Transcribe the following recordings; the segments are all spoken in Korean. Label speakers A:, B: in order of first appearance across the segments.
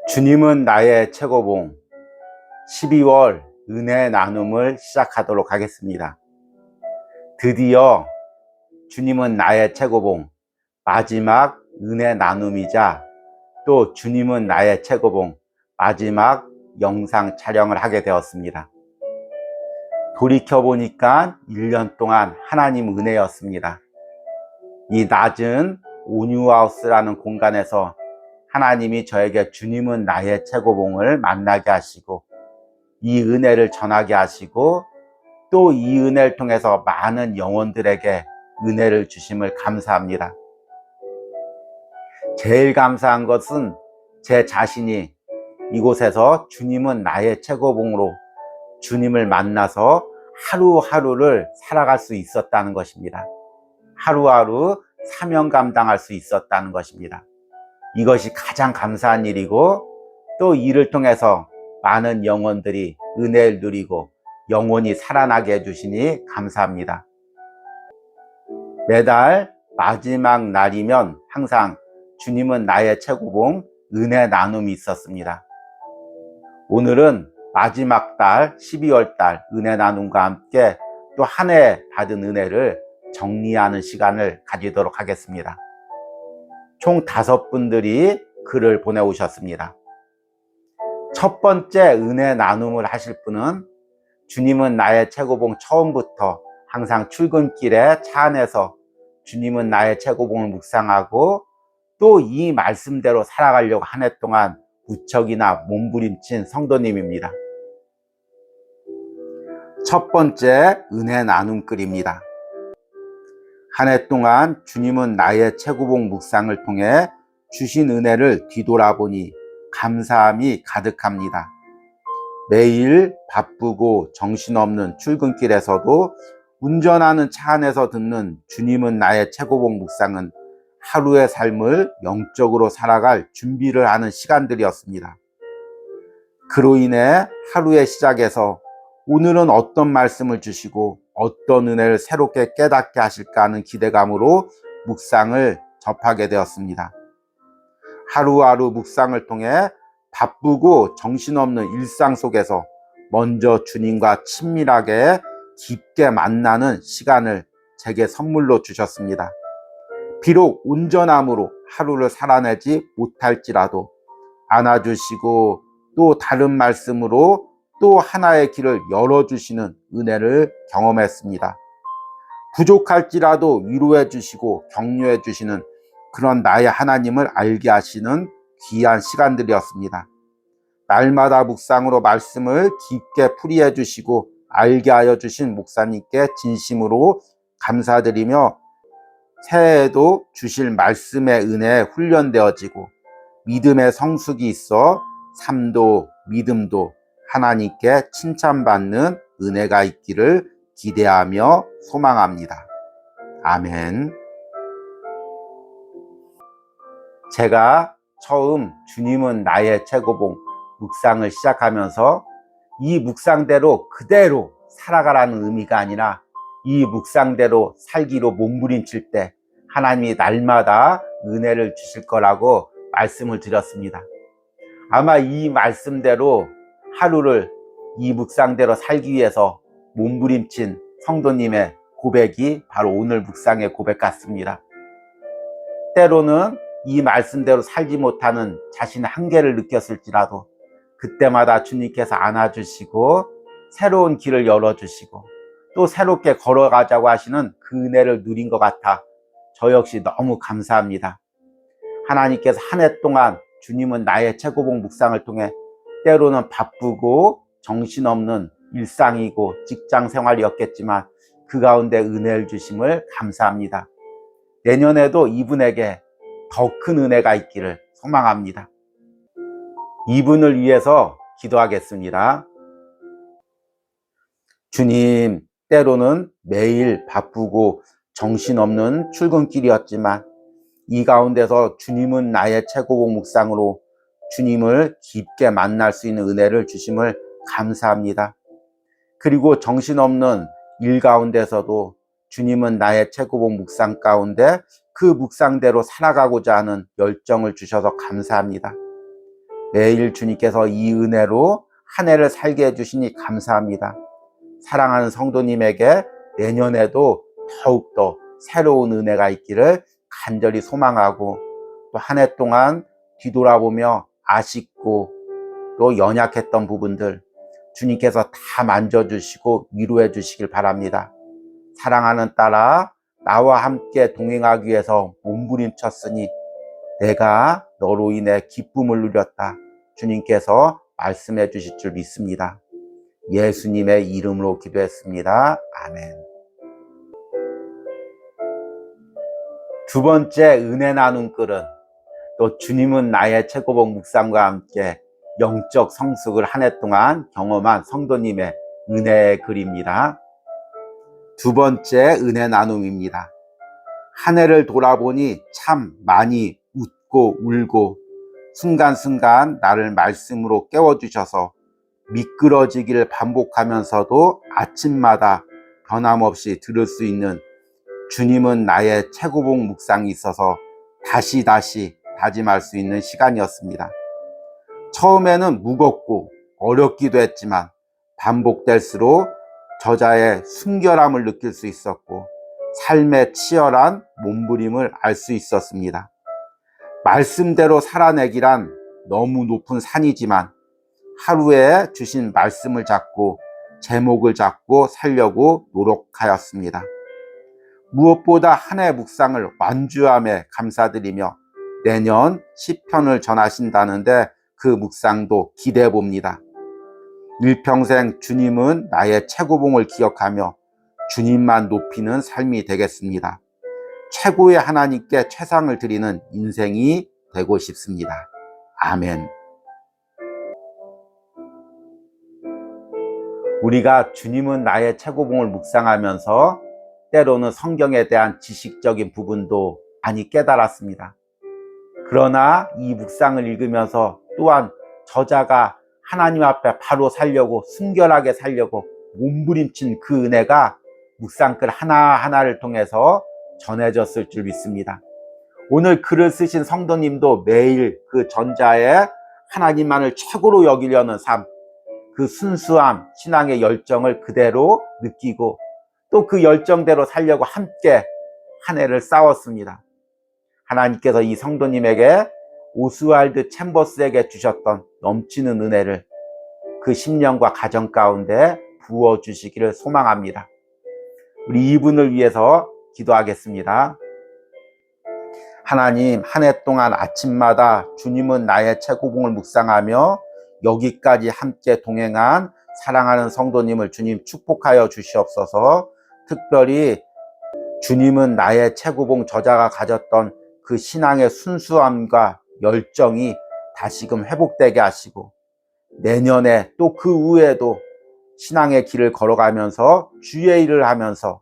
A: 주님은 나의 최고봉 12월 은혜 나눔을 시작하도록 하겠습니다. 드디어 주님은 나의 최고봉 마지막 은혜 나눔이자 또 주님은 나의 최고봉 마지막 영상 촬영을 하게 되었습니다. 돌이켜보니까 1년 동안 하나님 은혜였습니다. 이 낮은 온유하우스라는 공간에서 하나님이 저에게 주님은 나의 최고봉을 만나게 하시고 이 은혜를 전하게 하시고 또 이 은혜를 통해서 많은 영혼들에게 은혜를 주심을 감사합니다. 제일 감사한 것은 제 자신이 이곳에서 주님은 나의 최고봉으로 주님을 만나서 하루하루를 살아갈 수 있었다는 것입니다. 하루하루 사명 감당할 수 있었다는 것입니다. 이것이 가장 감사한 일이고 또 이를 통해서 많은 영혼들이 은혜를 누리고 영혼이 살아나게 해주시니 감사합니다. 매달 마지막 날이면 항상 주님은 나의 최고봉 은혜 나눔이 있었습니다. 오늘은 마지막 달 12월 달 은혜 나눔과 함께 또 한 해 받은 은혜를 정리하는 시간을 가지도록 하겠습니다. 총 5분들이 글을 보내오셨습니다. 첫 번째 은혜 나눔을 하실 분은 주님은 나의 최고봉 처음부터 항상 출근길에 차 안에서 주님은 나의 최고봉을 묵상하고 또 이 말씀대로 살아가려고 한 해 동안 무척이나 몸부림친 성도님입니다. 첫 번째 은혜 나눔 글입니다. 한 해 동안 주님은 나의 최고봉 묵상을 통해 주신 은혜를 뒤돌아보니 감사함이 가득합니다. 매일 바쁘고 정신없는 출근길에서도 운전하는 차 안에서 듣는 주님은 나의 최고봉 묵상은 하루의 삶을 영적으로 살아갈 준비를 하는 시간들이었습니다. 그로 인해 하루의 시작에서 오늘은 어떤 말씀을 주시고 어떤 은혜를 새롭게 깨닫게 하실까 하는 기대감으로 묵상을 접하게 되었습니다. 하루하루 묵상을 통해 바쁘고 정신없는 일상 속에서 먼저 주님과 친밀하게 깊게 만나는 시간을 제게 선물로 주셨습니다. 비록 온전함으로 하루를 살아내지 못할지라도 안아주시고 또 다른 말씀으로 또 하나의 길을 열어주시는 은혜를 경험했습니다. 부족할지라도 위로해 주시고 격려해 주시는 그런 나의 하나님을 알게 하시는 귀한 시간들이었습니다. 날마다 묵상으로 말씀을 깊게 풀이해 주시고 알게 하여 주신 목사님께 진심으로 감사드리며 새해에도 주실 말씀의 은혜에 훈련되어지고 믿음의 성숙이 있어 삶도 믿음도 하나님께 칭찬받는 은혜가 있기를 기대하며 소망합니다. 아멘. 제가 처음 주님은 나의 최고봉 묵상을 시작하면서 이 묵상대로 그대로 살아가라는 의미가 아니라 이 묵상대로 살기로 몸부림칠 때 하나님이 날마다 은혜를 주실 거라고 말씀을 드렸습니다. 아마 이 말씀대로 하루를 이 묵상대로 살기 위해서 몸부림친 성도님의 고백이 바로 오늘 묵상의 고백 같습니다. 때로는 이 말씀대로 살지 못하는 자신의 한계를 느꼈을지라도 그때마다 주님께서 안아주시고 새로운 길을 열어주시고 또 새롭게 걸어가자고 하시는 그 은혜를 누린 것 같아 저 역시 너무 감사합니다. 하나님께서 한 해 동안 주님은 나의 최고봉 묵상을 통해 때로는 바쁘고 정신없는 일상이고 직장 생활이었겠지만 그 가운데 은혜를 주심을 감사합니다. 내년에도 이분에게 더 큰 은혜가 있기를 소망합니다. 이분을 위해서 기도하겠습니다. 주님, 때로는 매일 바쁘고 정신없는 출근길이었지만 이 가운데서 주님은 나의 최고봉 묵상으로 주님을 깊게 만날 수 있는 은혜를 주심을 감사합니다. 그리고 정신없는 일 가운데서도 주님은 나의 최고봉 묵상 가운데 그 묵상대로 살아가고자 하는 열정을 주셔서 감사합니다. 매일 주님께서 이 은혜로 한 해를 살게 해주시니 감사합니다. 사랑하는 성도님에게 내년에도 더욱더 새로운 은혜가 있기를 간절히 소망하고, 또 한 해 동안 뒤돌아보며 아쉽고 또 연약했던 부분들 주님께서 다 만져주시고 위로해 주시길 바랍니다. 사랑하는 딸아, 나와 함께 동행하기 위해서 몸부림쳤으니 내가 너로 인해 기쁨을 누렸다. 주님께서 말씀해 주실 줄 믿습니다. 예수님의 이름으로 기도했습니다. 아멘. 두 번째 은혜 나눔 글은 또 주님은 나의 최고봉 묵상과 함께 영적 성숙을 한 해 동안 경험한 성도님의 은혜의 글입니다. 두 번째 은혜 나눔입니다. 한 해를 돌아보니 참 많이 웃고 울고 순간순간 나를 말씀으로 깨워주셔서 미끄러지기를 반복하면서도 아침마다 변함없이 들을 수 있는 주님은 나의 최고봉 묵상이 있어서 다시 다짐할 수 있는 시간이었습니다. 처음에는 무겁고 어렵기도 했지만 반복될수록 저자의 순결함을 느낄 수 있었고 삶의 치열한 몸부림을 알 수 있었습니다. 말씀대로 살아내기란 너무 높은 산이지만 하루에 주신 말씀을 잡고 제목을 잡고 살려고 노력하였습니다. 무엇보다 한 해 묵상을 완주함에 감사드리며 내년 시편을 전하신다는데 그 묵상도 기대해 봅니다. 일평생 주님은 나의 최고봉을 기억하며 주님만 높이는 삶이 되겠습니다. 최고의 하나님께 최상을 드리는 인생이 되고 싶습니다. 아멘. 우리가 주님은 나의 최고봉을 묵상하면서 때로는 성경에 대한 지식적인 부분도 많이 깨달았습니다. 그러나 이 묵상을 읽으면서 또한 저자가 하나님 앞에 바로 살려고 순결하게 살려고 몸부림친 그 은혜가 묵상글 하나하나를 통해서 전해졌을 줄 믿습니다. 오늘 글을 쓰신 성도님도 매일 그 전자의 하나님만을 최고로 여기려는 삶, 그 순수함, 신앙의 열정을 그대로 느끼고 또 그 열정대로 살려고 함께 한 해를 싸웠습니다. 하나님께서 이 성도님에게 오스왈드 챔버스에게 주셨던 넘치는 은혜를 그 10년과 가정 가운데 부어주시기를 소망합니다. 우리 이분을 위해서 기도하겠습니다. 하나님, 한 해 동안 아침마다 주님은 나의 최고봉을 묵상하며 여기까지 함께 동행한 사랑하는 성도님을 주님 축복하여 주시옵소서. 특별히 주님은 나의 최고봉 저자가 가졌던 그 신앙의 순수함과 열정이 다시금 회복되게 하시고 내년에 또 그 후에도 신앙의 길을 걸어가면서 주의 일을 하면서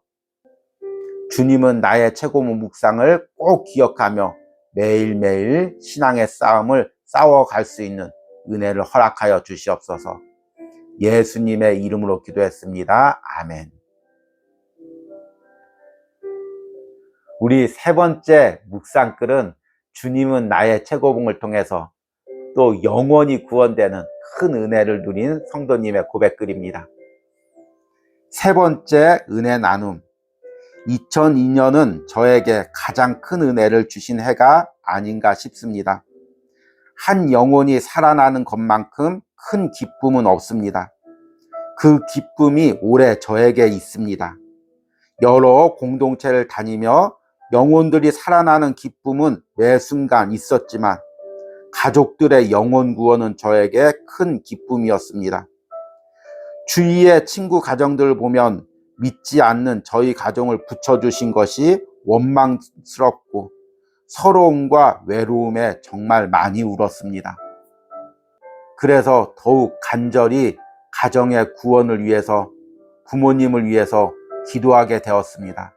A: 주님은 나의 최고봉 묵상을 꼭 기억하며 매일매일 신앙의 싸움을 싸워갈 수 있는 은혜를 허락하여 주시옵소서. 예수님의 이름으로 기도했습니다. 아멘. 우리 세 번째 묵상글은 주님은 나의 최고봉을 통해서 또 영원히 구원되는 큰 은혜를 누린 성도님의 고백글입니다. 세 번째 은혜 나눔. 2002년은 저에게 가장 큰 은혜를 주신 해가 아닌가 싶습니다. 한 영혼이 살아나는 것만큼 큰 기쁨은 없습니다. 그 기쁨이 올해 저에게 있습니다. 여러 공동체를 다니며 영혼들이 살아나는 기쁨은 매 순간 있었지만 가족들의 영혼 구원은 저에게 큰 기쁨이었습니다. 주위의 친구 가정들을 보면 믿지 않는 저희 가정을 붙여주신 것이 원망스럽고 서러움과 외로움에 정말 많이 울었습니다. 그래서 더욱 간절히 가정의 구원을 위해서 부모님을 위해서 기도하게 되었습니다.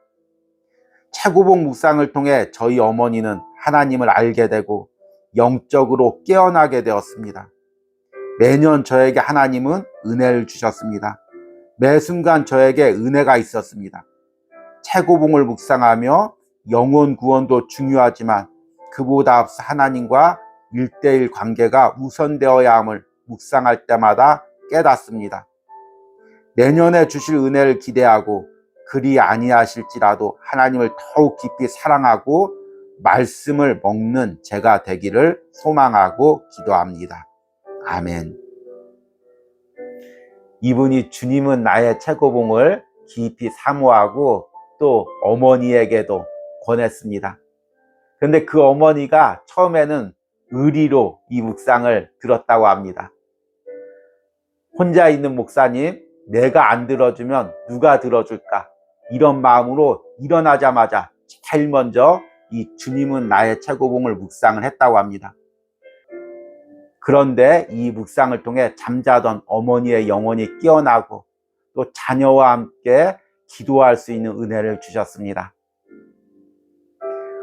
A: 최고봉 묵상을 통해 저희 어머니는 하나님을 알게 되고 영적으로 깨어나게 되었습니다. 매년 저에게 하나님은 은혜를 주셨습니다. 매 순간 저에게 은혜가 있었습니다. 최고봉을 묵상하며 영혼 구원도 중요하지만 그보다 앞서 하나님과 1대1 관계가 우선되어야 함을 묵상할 때마다 깨닫습니다. 내년에 주실 은혜를 기대하고 그리 아니하실지라도 하나님을 더욱 깊이 사랑하고 말씀을 먹는 제가 되기를 소망하고 기도합니다. 아멘. 이분이 주님은 나의 최고봉을 깊이 사모하고 또 어머니에게도 권했습니다. 그런데 그 어머니가 처음에는 의리로 이 묵상을 들었다고 합니다. 혼자 있는 목사님, 내가 안 들어주면 누가 들어줄까? 이런 마음으로 일어나자마자 제일 먼저 이 주님은 나의 최고봉을 묵상을 했다고 합니다. 그런데 이 묵상을 통해 잠자던 어머니의 영혼이 깨어나고 또 자녀와 함께 기도할 수 있는 은혜를 주셨습니다.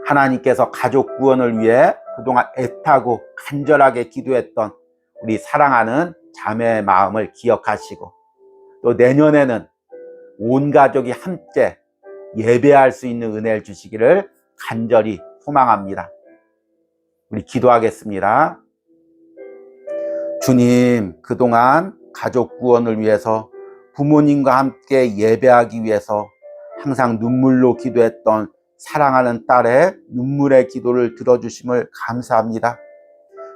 A: 하나님께서 가족 구원을 위해 그동안 애타고 간절하게 기도했던 우리 사랑하는 자매의 마음을 기억하시고 또 내년에는 온 가족이 함께 예배할 수 있는 은혜를 주시기를 간절히 소망합니다. 우리 기도하겠습니다. 주님, 그동안 가족 구원을 위해서 부모님과 함께 예배하기 위해서 항상 눈물로 기도했던 사랑하는 딸의 눈물의 기도를 들어주심을 감사합니다.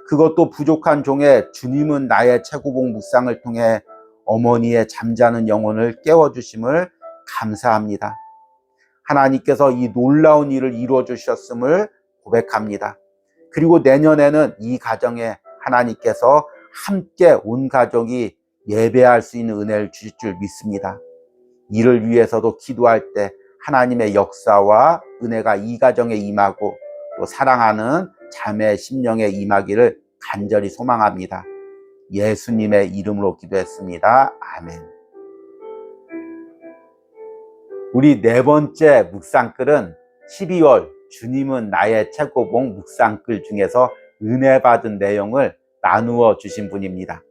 A: 그것도 부족한 종의 주님은 나의 최고봉 묵상을 통해 어머니의 잠자는 영혼을 깨워주심을 감사합니다. 하나님께서 이 놀라운 일을 이루어 주셨음을 고백합니다. 그리고 내년에는 이 가정에 하나님께서 함께 온 가족이 예배할 수 있는 은혜를 주실 줄 믿습니다. 이를 위해서도 기도할 때 하나님의 역사와 은혜가 이 가정에 임하고 또 사랑하는 자매의 심령에 임하기를 간절히 소망합니다. 예수님의 이름으로 기도했습니다. 아멘. 우리 네 번째 묵상글은 12월 주님은 나의 최고봉 묵상글 중에서 은혜 받은 내용을 나누어 주신 분입니다.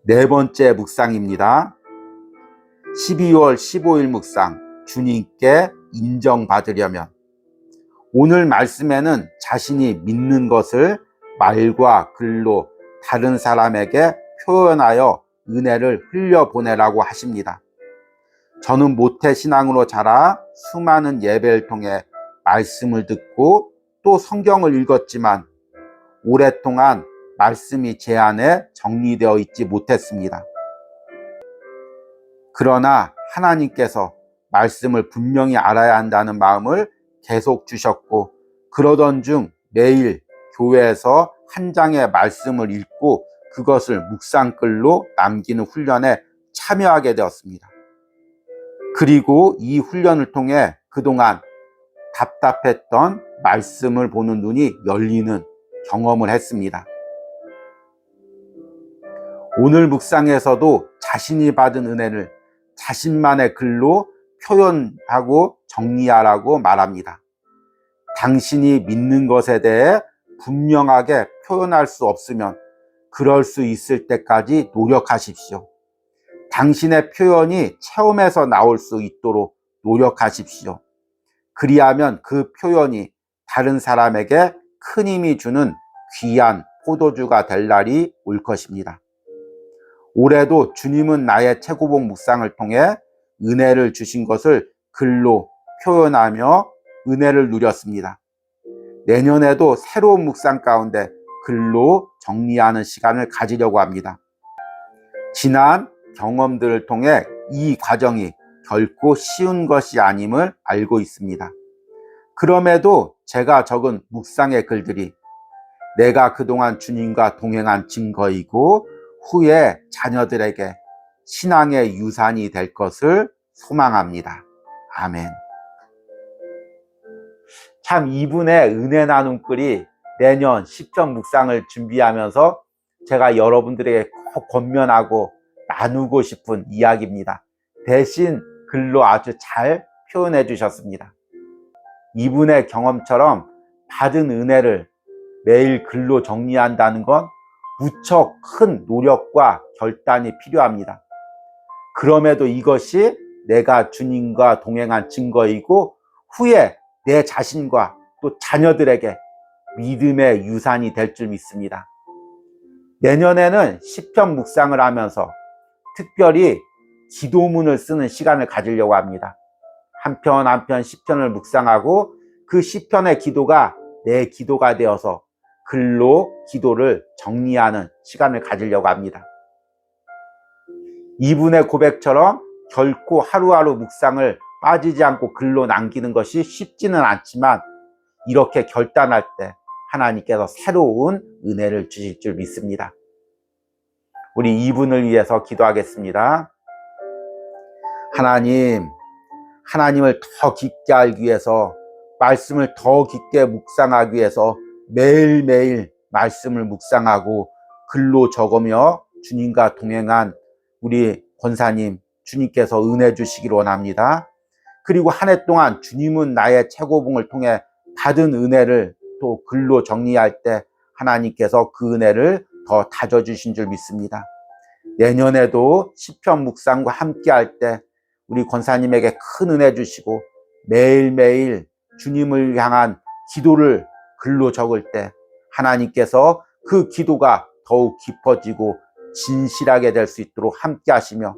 A: 네 번째 묵상입니다. 12월 15일 묵상, 주님께 인정받으려면. 오늘 말씀에는 자신이 믿는 것을 말과 글로 다른 사람에게 표현하여 은혜를 흘려보내라고 하십니다. 저는 모태신앙으로 자라 수많은 예배를 통해 말씀을 듣고 또 성경을 읽었지만 오랫동안 말씀이 제 안에 정리되어 있지 못했습니다. 그러나 하나님께서 말씀을 분명히 알아야 한다는 마음을 계속 주셨고 그러던 중 매일 교회에서 한 장의 말씀을 읽고 그것을 묵상글로 남기는 훈련에 참여하게 되었습니다. 그리고 이 훈련을 통해 그동안 답답했던 말씀을 보는 눈이 열리는 경험을 했습니다. 오늘 묵상에서도 자신이 받은 은혜를 자신만의 글로 표현하고 정리하라고 말합니다. 당신이 믿는 것에 대해 분명하게 표현할 수 없으면 그럴 수 있을 때까지 노력하십시오. 당신의 표현이 체험에서 나올 수 있도록 노력하십시오. 그리하면 그 표현이 다른 사람에게 큰 힘이 주는 귀한 포도주가 될 날이 올 것입니다. 올해도 주님은 나의 최고봉 묵상을 통해 은혜를 주신 것을 글로 표현하며 은혜를 누렸습니다. 내년에도 새로운 묵상 가운데 글로 정리하는 시간을 가지려고 합니다. 지난 경험들을 통해 이 과정이 결코 쉬운 것이 아님을 알고 있습니다. 그럼에도 제가 적은 묵상의 글들이 내가 그동안 주님과 동행한 증거이고 후에 자녀들에게 신앙의 유산이 될 것을 소망합니다. 아멘. 참 이분의 은혜 나눔 글이 내년 10점 묵상을 준비하면서 제가 여러분들에게 꼭 권면하고 나누고 싶은 이야기입니다. 대신 글로 아주 잘 표현해 주셨습니다. 이분의 경험처럼 받은 은혜를 매일 글로 정리한다는 건 무척 큰 노력과 결단이 필요합니다. 그럼에도 이것이 내가 주님과 동행한 증거이고 후에 내 자신과 또 자녀들에게 믿음의 유산이 될 줄 믿습니다. 내년에는 시편 묵상을 하면서 특별히 기도문을 쓰는 시간을 가지려고 합니다. 한 편 한 편 시편을 묵상하고 그 시편의 기도가 내 기도가 되어서 글로 기도를 정리하는 시간을 가지려고 합니다. 이분의 고백처럼 결코 하루하루 묵상을 빠지지 않고 글로 남기는 것이 쉽지는 않지만 이렇게 결단할 때 하나님께서 새로운 은혜를 주실 줄 믿습니다. 우리 이분을 위해서 기도하겠습니다. 하나님, 하나님을 더 깊게 알기 위해서, 말씀을 더 깊게 묵상하기 위해서 매일매일 말씀을 묵상하고 글로 적으며 주님과 동행한 우리 권사님, 주님께서 은혜 주시기를 원합니다. 그리고 한 해 동안 주님은 나의 최고봉을 통해 받은 은혜를 또 글로 정리할 때 하나님께서 그 은혜를 더 다져주신 줄 믿습니다. 내년에도 시편 묵상과 함께 할 때 우리 권사님에게 큰 은혜 주시고 매일매일 주님을 향한 기도를 글로 적을 때 하나님께서 그 기도가 더욱 깊어지고 진실하게 될 수 있도록 함께 하시며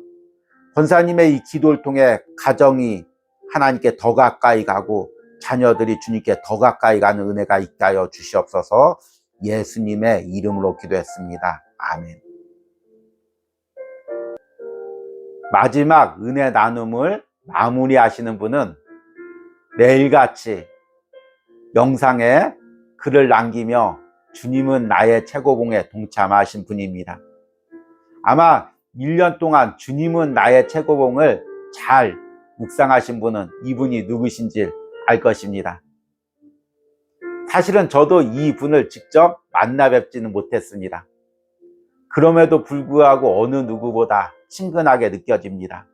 A: 권사님의 이 기도를 통해 가정이 하나님께 더 가까이 가고 자녀들이 주님께 더 가까이 가는 은혜가 있게 하여 주시옵소서. 예수님의 이름으로 기도했습니다. 아멘. 마지막 은혜 나눔을 마무리하시는 분은 매일같이 영상에 글을 남기며 주님은 나의 최고봉에 동참하신 분입니다. 아마 1년 동안 주님은 나의 최고봉을 잘 묵상하신 분은 이분이 누구신지 알 것입니다. 사실은 저도 이 분을 직접 만나 뵙지는 못했습니다. 그럼에도 불구하고 어느 누구보다 친근하게 느껴집니다.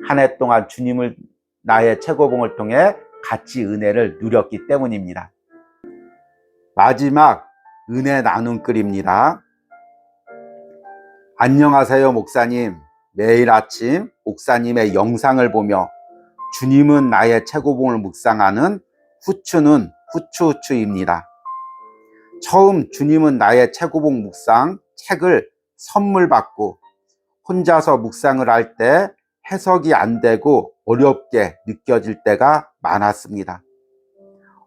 A: 한 해 동안 주님을 나의 최고봉을 통해 같이 은혜를 누렸기 때문입니다. 마지막 은혜 나눔 글입니다. 안녕하세요 목사님. 매일 아침 목사님의 영상을 보며 주님은 나의 최고봉을 묵상하는 후추는 후추후추입니다. 처음 주님은 나의 최고봉 묵상 책을 선물 받고 혼자서 묵상을 할 때 해석이 안 되고 어렵게 느껴질 때가 많았습니다.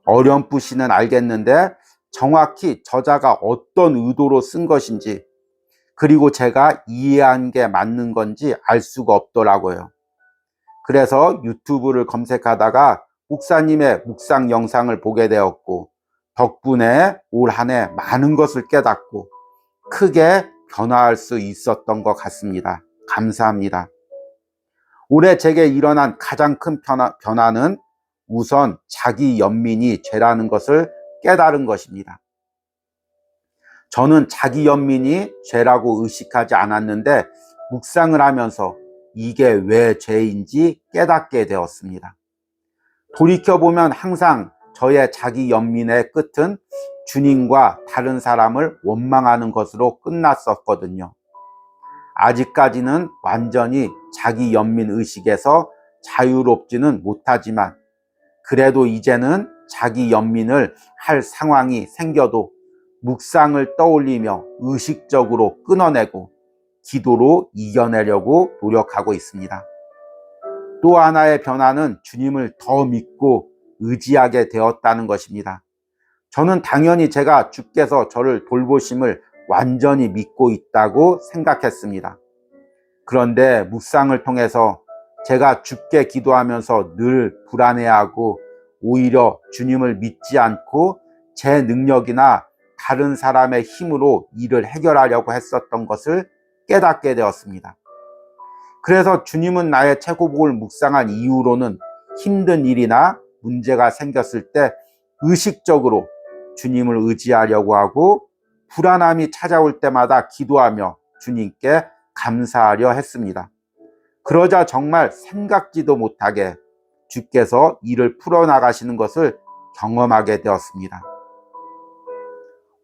A: 어렴풋이는 알겠는데 정확히 저자가 어떤 의도로 쓴 것인지 그리고 제가 이해한 게 맞는 건지 알 수가 없더라고요. 그래서 유튜브를 검색하다가 목사님의 묵상 영상을 보게 되었고 덕분에 올 한 해 많은 것을 깨닫고 크게 변화할 수 있었던 것 같습니다. 감사합니다. 올해 제게 일어난 가장 큰 변화는 우선 자기 연민이 죄라는 것을 깨달은 것입니다. 저는 자기 연민이 죄라고 의식하지 않았는데 묵상을 하면서 이게 왜 죄인지 깨닫게 되었습니다. 돌이켜보면 항상 저의 자기 연민의 끝은 주님과 다른 사람을 원망하는 것으로 끝났었거든요. 아직까지는 완전히 자기 연민 의식에서 자유롭지는 못하지만 그래도 이제는 자기 연민을 할 상황이 생겨도 묵상을 떠올리며 의식적으로 끊어내고 기도로 이겨내려고 노력하고 있습니다. 또 하나의 변화는 주님을 더 믿고 의지하게 되었다는 것입니다. 저는 당연히 제가 주께서 저를 돌보심을 완전히 믿고 있다고 생각했습니다. 그런데 묵상을 통해서 제가 주께 기도하면서 늘 불안해하고 오히려 주님을 믿지 않고 제 능력이나 다른 사람의 힘으로 일을 해결하려고 했었던 것을 깨닫게 되었습니다. 그래서 주님은 나의 최고봉을 묵상한 이후로는 힘든 일이나 문제가 생겼을 때 의식적으로 주님을 의지하려고 하고 불안함이 찾아올 때마다 기도하며 주님께 감사하려 했습니다. 그러자 정말 생각지도 못하게 주께서 일을 풀어나가시는 것을 경험하게 되었습니다.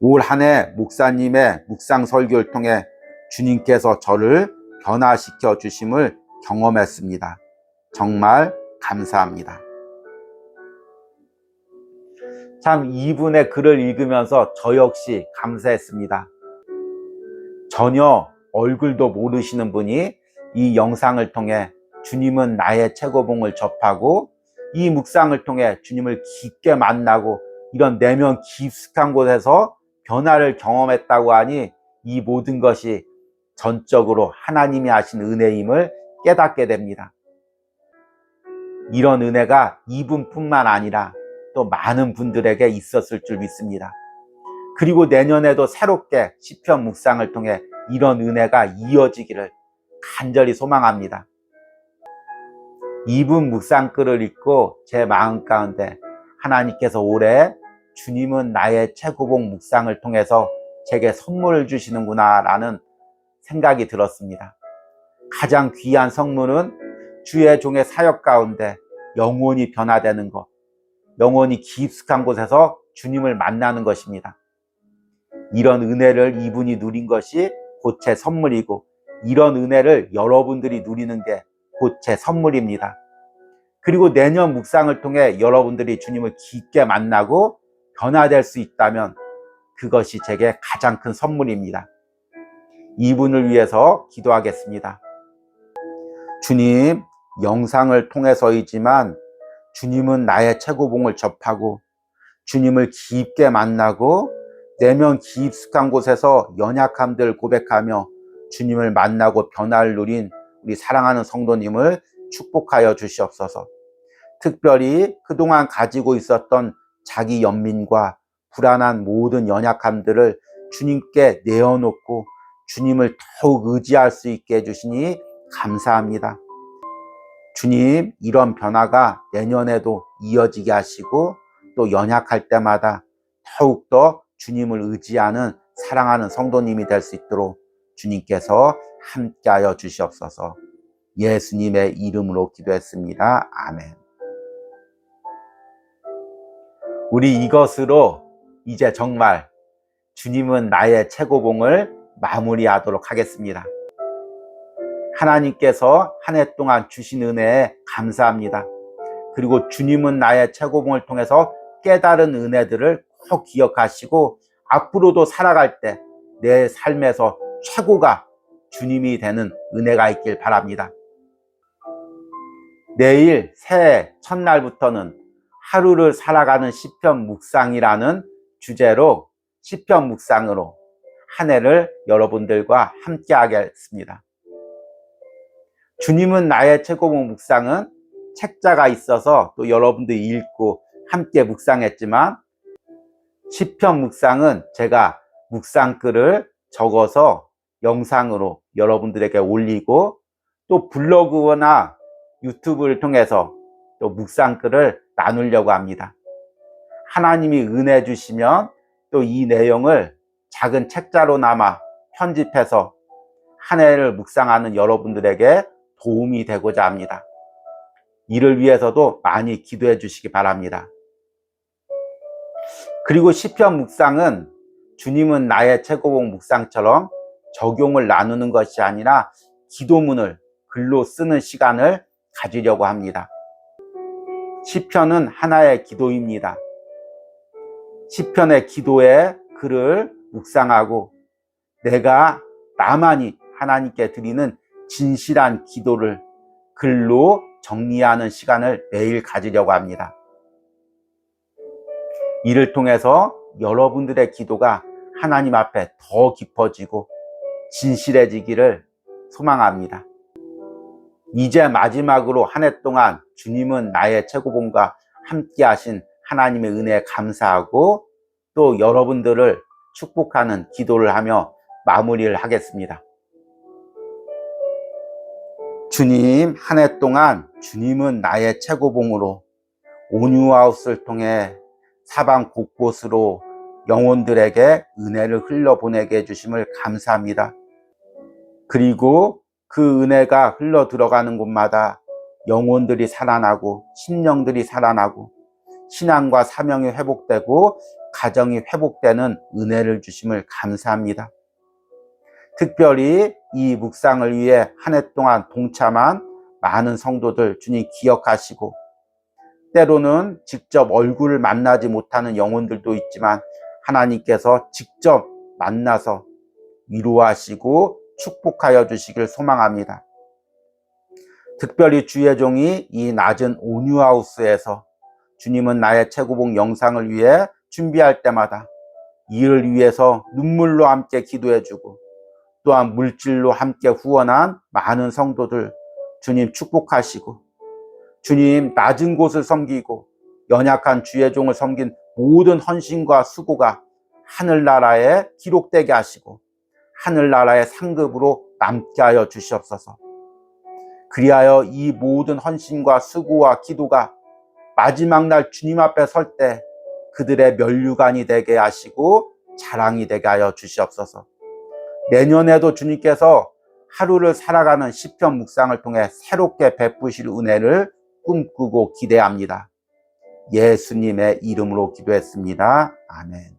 A: 올 한 해 목사님의 묵상 설교를 통해 주님께서 저를 변화시켜 주심을 경험했습니다. 정말 감사합니다. 참 이분의 글을 읽으면서 저 역시 감사했습니다. 전혀 얼굴도 모르시는 분이 이 영상을 통해 주님은 나의 최고봉을 접하고 이 묵상을 통해 주님을 깊게 만나고 이런 내면 깊숙한 곳에서 변화를 경험했다고 하니 이 모든 것이 전적으로 하나님이 하신 은혜임을 깨닫게 됩니다. 이런 은혜가 이분뿐만 아니라 또 많은 분들에게 있었을 줄 믿습니다. 그리고 내년에도 새롭게 시편 묵상을 통해 이런 은혜가 이어지기를 간절히 소망합니다. 이분 묵상글을 읽고 제 마음 가운데 하나님께서 올해 주님은 나의 최고봉 묵상을 통해서 제게 선물을 주시는구나 라는 생각이 들었습니다. 가장 귀한 선물은 주의 종의 사역 가운데 영혼이 변화되는 것, 영혼이 깊숙한 곳에서 주님을 만나는 것입니다. 이런 은혜를 이분이 누린 것이 곧 제 선물이고 이런 은혜를 여러분들이 누리는 게 곧 제 선물입니다. 그리고 내년 묵상을 통해 여러분들이 주님을 깊게 만나고 변화될 수 있다면 그것이 제게 가장 큰 선물입니다. 이분을 위해서 기도하겠습니다. 주님, 영상을 통해서이지만 주님은 나의 최고봉을 접하고 주님을 깊게 만나고 내면 깊숙한 곳에서 연약함들 고백하며 주님을 만나고 변화를 누린 우리 사랑하는 성도님을 축복하여 주시옵소서. 특별히 그동안 가지고 있었던 자기 연민과 불안한 모든 연약함들을 주님께 내어놓고 주님을 더욱 의지할 수 있게 해주시니 감사합니다. 주님, 이런 변화가 내년에도 이어지게 하시고 또 연약할 때마다 더욱더 주님을 의지하는 사랑하는 성도님이 될 수 있도록 주님께서 함께하여 주시옵소서. 예수님의 이름으로 기도했습니다. 아멘. 우리 이것으로 이제 정말 주님은 나의 최고봉을 마무리하도록 하겠습니다. 하나님께서 한 해 동안 주신 은혜에 감사합니다. 그리고 주님은 나의 최고봉을 통해서 깨달은 은혜들을 꼭 기억하시고 앞으로도 살아갈 때 내 삶에서 최고가 주님이 되는 은혜가 있길 바랍니다. 내일 새해 첫날부터는 하루를 살아가는 시편 묵상이라는 주제로 시편 묵상으로 한 해를 여러분들과 함께 하겠습니다. 주님은 나의 최고봉 묵상은 책자가 있어서 또 여러분들이 읽고 함께 묵상했지만 시편 묵상은 제가 묵상글을 적어서 영상으로 여러분들에게 올리고 또 블로그나 유튜브를 통해서 또 묵상글을 나누려고 합니다. 하나님이 은혜 주시면 또 이 내용을 작은 책자로나마 편집해서 한 해를 묵상하는 여러분들에게 도움이 되고자 합니다. 이를 위해서도 많이 기도해 주시기 바랍니다. 그리고 시편 묵상은 주님은 나의 최고봉 묵상처럼 적용을 나누는 것이 아니라 기도문을 글로 쓰는 시간을 가지려고 합니다. 시편은 하나의 기도입니다. 시편의 기도에 글을 묵상하고 내가 나만이 하나님께 드리는 진실한 기도를 글로 정리하는 시간을 매일 가지려고 합니다. 이를 통해서 여러분들의 기도가 하나님 앞에 더 깊어지고 진실해지기를 소망합니다. 이제 마지막으로 한 해 동안 주님은 나의 최고봉과 함께 하신 하나님의 은혜에 감사하고 또 여러분들을 축복하는 기도를 하며 마무리를 하겠습니다. 주님, 한 해 동안 주님은 나의 최고봉으로 온유하우스를 통해 사방 곳곳으로 영혼들에게 은혜를 흘려보내게 해주심을 감사합니다. 그리고 그 은혜가 흘러 들어가는 곳마다 영혼들이 살아나고 심령들이 살아나고 신앙과 사명이 회복되고 가정이 회복되는 은혜를 주심을 감사합니다. 특별히 이 묵상을 위해 한 해 동안 동참한 많은 성도들 주님 기억하시고 때로는 직접 얼굴을 만나지 못하는 영혼들도 있지만 하나님께서 직접 만나서 위로하시고 축복하여 주시길 소망합니다. 특별히 주의 종이 이 낮은 온유하우스에서 주님은 나의 최고봉 영상을 위해 준비할 때마다 이를 위해서 눈물로 함께 기도해주고 또한 물질로 함께 후원한 많은 성도들 주님 축복하시고 주님 낮은 곳을 섬기고 연약한 주의 종을 섬긴 모든 헌신과 수고가 하늘나라에 기록되게 하시고 하늘나라의 상급으로 남게 하여 주시옵소서. 그리하여 이 모든 헌신과 수고와 기도가 마지막 날 주님 앞에 설 때 그들의 면류관이 되게 하시고 자랑이 되게 하여 주시옵소서. 내년에도 주님께서 하루를 살아가는 시편 묵상을 통해 새롭게 베푸실 은혜를 꿈꾸고 기대합니다. 예수님의 이름으로 기도했습니다. 아멘.